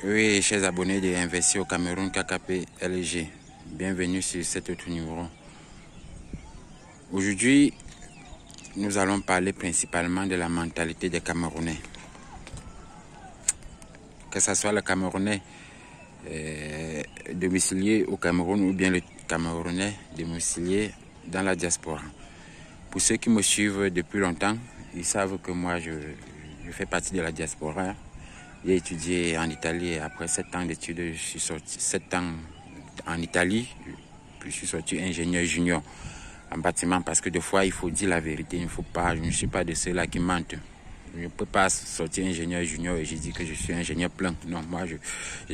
Oui, chers abonnés de Investir au Cameroun KKP LG, bienvenue sur cet autre numéro. Aujourd'hui, nous allons parler principalement de la mentalité des Camerounais. Que ce soit le Camerounais domicilié au Cameroun ou bien le Camerounais domicilié dans la diaspora. Pour ceux qui me suivent depuis longtemps, ils savent que moi, je fais partie de la diaspora. J'ai étudié en Italie et après 7 ans d'études, je suis sorti 7 ans en Italie. Je suis sorti ingénieur junior en bâtiment parce que des fois, il faut dire la vérité. Je ne suis pas de ceux-là qui mentent. Je ne peux pas sortir ingénieur junior et je dis que je suis ingénieur plein. Non, moi, je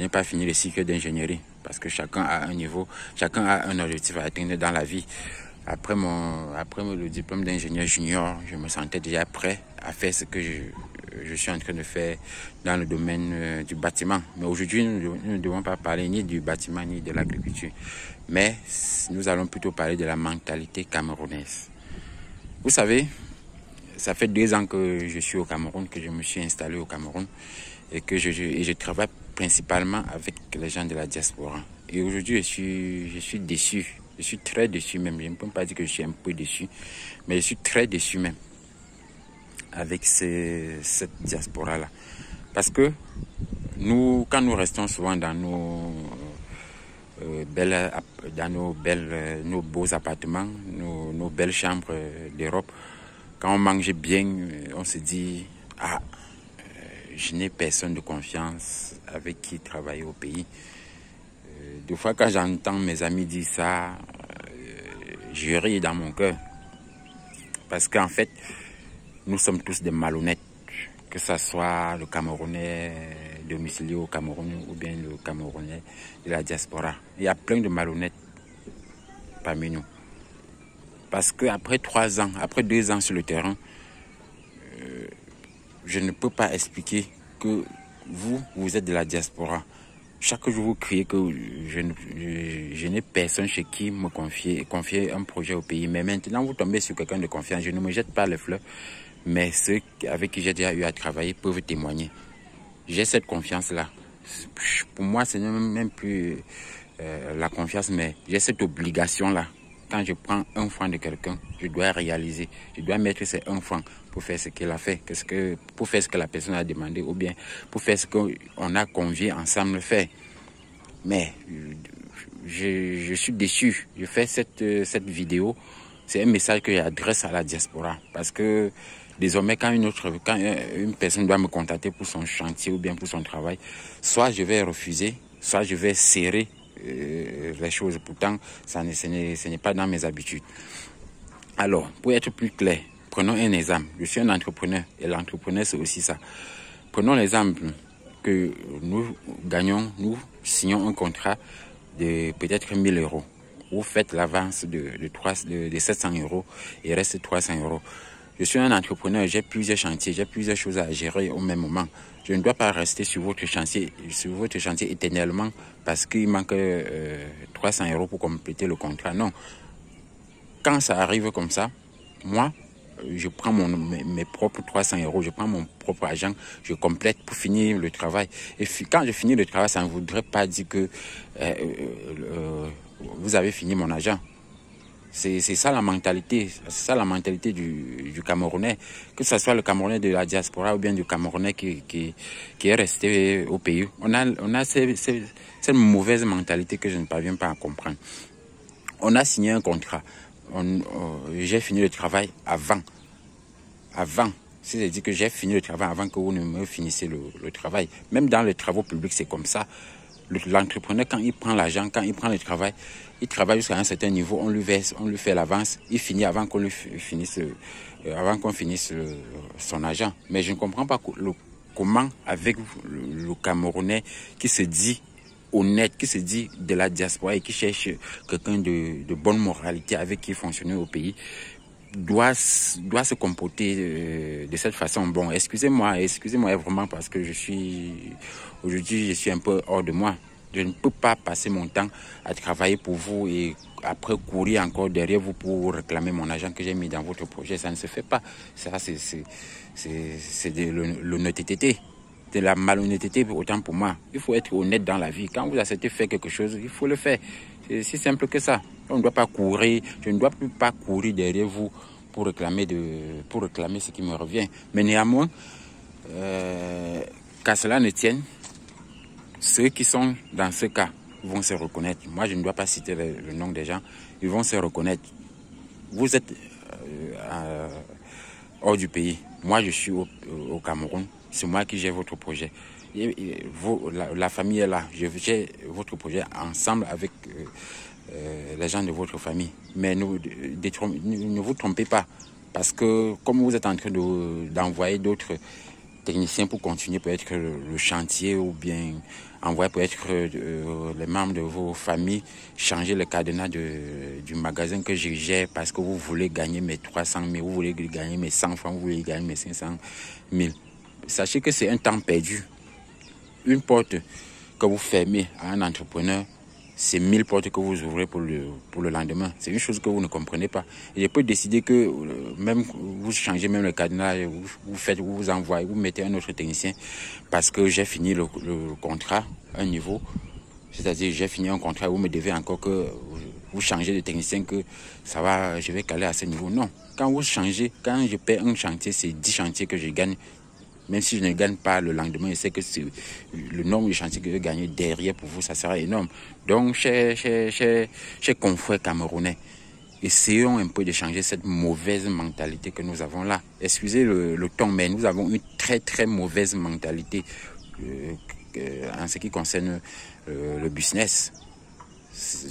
n'ai pas fini le cycle d'ingénierie parce que chacun a un niveau, chacun a un objectif à atteindre dans la vie. Après le diplôme d'ingénieur junior, je me sentais déjà prêt à faire ce que je suis en train de faire dans le domaine du bâtiment. Mais aujourd'hui, nous ne devons pas parler ni du bâtiment ni de l'agriculture. Mais nous allons plutôt parler de la mentalité camerounaise. Vous savez, ça fait 2 ans que je suis au Cameroun, que je me suis installé au Cameroun et que je travaille principalement avec les gens de la diaspora. Et aujourd'hui, je suis déçu. Je suis très déçu même. Je ne peux pas dire que je suis un peu déçu, mais je suis très déçu même avec cette diaspora-là. Parce que nous, quand nous restons souvent dans nos beaux appartements, nos belles chambres d'Europe, quand on mange bien, on se dit « Ah, je n'ai personne de confiance avec qui travailler au pays ». Des fois, quand j'entends mes amis dire ça, je ris dans mon cœur. Parce qu'en fait, nous sommes tous des malhonnêtes. Que ce soit le Camerounais domicilié au Cameroun ou bien le Camerounais de la diaspora. Il y a plein de malhonnêtes parmi nous. Parce qu'après 3 ans, après 2 ans sur le terrain, je ne peux pas expliquer que vous êtes de la diaspora. Chaque jour, vous criez que je n'ai personne chez qui me confier un projet au pays. Mais maintenant, vous tombez sur quelqu'un de confiance. Je ne me jette pas les fleurs, mais ceux avec qui j'ai déjà eu à travailler peuvent témoigner. J'ai cette confiance-là. Pour moi, ce n'est même plus la confiance, mais j'ai cette obligation-là. Quand je prends 1 franc de quelqu'un, je dois réaliser. Je dois mettre ces 1 franc pour faire ce qu'il a fait, pour faire ce que la personne a demandé, ou bien pour faire ce qu'on a convié ensemble de faire. Mais je suis déçu. Je fais cette vidéo. C'est un message que j'adresse à la diaspora. Parce que désormais, quand une personne doit me contacter pour son chantier ou bien pour son travail, soit je vais refuser, soit je vais serrer les choses. Pourtant, ce n'est pas dans mes habitudes. Alors, pour être plus clair, prenons un exemple. Je suis un entrepreneur et l'entrepreneur, c'est aussi ça. Prenons l'exemple que nous signons un contrat de peut-être 1 000 euros. Vous faites l'avance de 700 euros et il reste 300 euros. Je suis un entrepreneur, j'ai plusieurs chantiers, j'ai plusieurs choses à gérer au même moment. Je ne dois pas rester sur votre chantier éternellement parce qu'il manque 300 euros pour compléter le contrat. Non. Quand ça arrive comme ça, moi, je prends mes propres 300 euros, je prends mon propre argent, je complète pour finir le travail. Et quand je finis le travail, ça ne voudrait pas dire que vous avez fini mon argent. C'est ça la mentalité, du Camerounais, que ce soit le Camerounais de la diaspora ou bien du Camerounais qui est resté au pays. On a cette mauvaise mentalité que je ne parviens pas à comprendre. On a signé un contrat. J'ai fini le travail avant. C'est-à-dire que j'ai fini le travail avant que vous ne me finissiez le travail. Même dans les travaux publics, c'est comme ça. L'entrepreneur, quand il prend l'argent, quand il prend le travail, il travaille jusqu'à un certain niveau, on lui fait l'avance, il finit avant qu'on finisse son argent. Mais je ne comprends pas comment, avec le Camerounais qui se dit honnête, qui se dit de la diaspora et qui cherche quelqu'un de bonne moralité avec qui fonctionner au pays, doit se comporter de cette façon. Bon, excusez-moi vraiment parce que aujourd'hui je suis un peu hors de moi. Je ne peux pas passer mon temps à travailler pour vous et après courir encore derrière vous pour réclamer mon argent que j'ai mis dans votre projet. Ça ne se fait pas. Ça, c'est de l'honnêteté. de la malhonnêteté autant pour moi. Il faut être honnête dans la vie. Quand vous acceptez faire quelque chose, il faut le faire. C'est si simple que ça. On ne doit pas courir, je ne dois plus pas courir derrière vous pour réclamer ce qui me revient. Mais néanmoins, qu'à cela ne tienne, ceux qui sont dans ce cas vont se reconnaître. Moi, je ne dois pas citer le nom des gens. Ils vont se reconnaître. Vous êtes hors du pays. Moi, je suis au Cameroun. C'est moi qui gère votre projet. La famille est là. Je gère votre projet ensemble avec les gens de votre famille. Mais ne vous trompez pas. Parce que comme vous êtes en train d'envoyer d'autres techniciens pour continuer peut-être le chantier ou bien envoyer peut-être les membres de vos familles changer le cadenas du magasin que je gère parce que vous voulez gagner mes 300 000, vous voulez gagner mes 100 francs, vous voulez gagner mes 500 000. Sachez que c'est un temps perdu. Une porte que vous fermez à un entrepreneur, c'est 1000 portes que vous ouvrez pour le lendemain. C'est une chose que vous ne comprenez pas. Et je peux décider que même vous changez même le cadenas, vous envoyez, vous mettez un autre technicien parce que j'ai fini le contrat à un niveau. C'est-à-dire j'ai fini un contrat, vous me devez encore que vous changez de technicien, que ça va, je vais caler à ce niveau. Non. Quand vous changez, quand je paie un chantier, c'est 10 chantiers que je gagne. Même si je ne gagne pas le lendemain, je sais que le nombre de chantiers que je vais gagner derrière pour vous, ça sera énorme. Donc, chers confrères camerounais, essayons un peu de changer cette mauvaise mentalité que nous avons là. Excusez le ton, mais nous avons une très très mauvaise mentalité en ce qui concerne le business.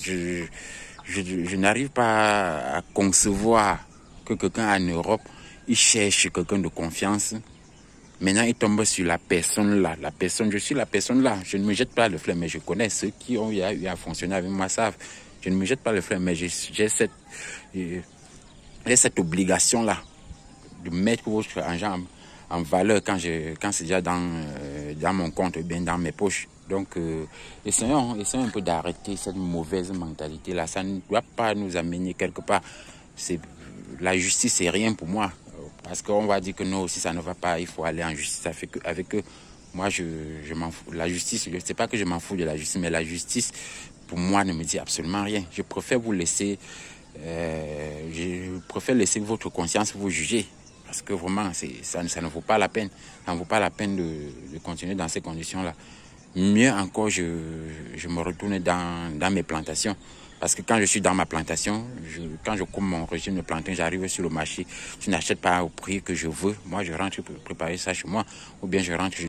Je n'arrive pas à concevoir que quelqu'un en Europe, il cherche quelqu'un de confiance. Maintenant, il tombe sur la personne là. Je suis la personne là. Je ne me jette pas le flemme, mais je connais ceux qui ont eu à fonctionner avec moi savent. Je ne me jette pas le flemme, mais j'ai cette obligation là de mettre votre argent en valeur quand c'est déjà dans mon compte ou bien dans mes poches. Donc, essayons un peu d'arrêter cette mauvaise mentalité là. Ça ne doit pas nous amener quelque part. La justice, c'est rien pour moi. Parce qu'on va dire que non, si ça ne va pas, il faut aller en justice avec eux. Moi, je m'en fous. La justice, je ne sais pas que je m'en fous de la justice, mais la justice, pour moi, ne me dit absolument rien. Je préfère vous laisser, votre conscience vous juger. Parce que vraiment, ça ne vaut pas la peine. Ça ne vaut pas la peine de continuer dans ces conditions-là. Mieux encore, je me retourne dans mes plantations. Parce que quand je suis dans ma plantation, quand je coupe mon régime de plantain, j'arrive sur le marché, je n'achète pas au prix que je veux. Moi, je rentre préparer ça chez moi. Ou bien je rentre,